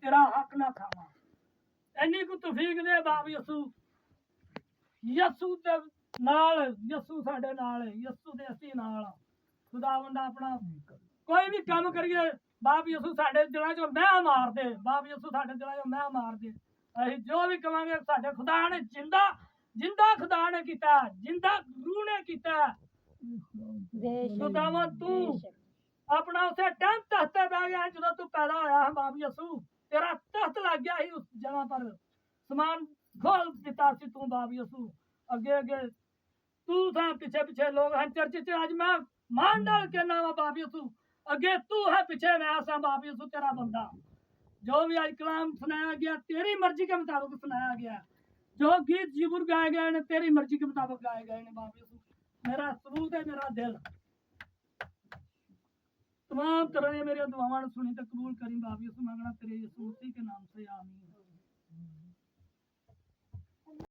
तेरा हक ना खावा। इन्नी को तौफीक दे बाप यसू। यसू दे नाल, यसू साडे नाल है, यसू दे असीं नाल। खुदावंद अपना कोई भी काम करिए बाप यसू साडे दिलां चों मैं मार दे, बाप यसू साडे दिलां चों मैं मार दे। ਅਸੀਂ जो भी कवांगे साडे खुदा ने जिंदा जिंदा खुदा ने कीता, जिंदा रूह ने कीता। खुदावंद तू अपना उसे टाइम तख्त पे बैठ गया जो तू पैदा होया है बाप यसू। तेरा तख्त लग गया ही उस जगह पर, समान खोल दिता सी तू बाप यसू। अगे अगे तू था, पीछे पीछे लोग हैं। चर्च च अज मैं मान डाल के नाम बाप यसू। अगे तू है, पीछे मैं सा बाप यसू तेरा बंदा। जो भी आज कलाम सुनाया गया तेरी मर्जी के मुताबिक सुनाया गया। जो गीत जिबुर गाए गए ने तेरी मर्जी के मुताबिक गाए गए ने बाप यसू। मेरा सबूत है, मेरा दिल तमाम तरह ने मेरे दुआवां सुनी तो कबूल करी बाप यसू। मंगना तेरे यीशु मसीह के नाम से, आमीन।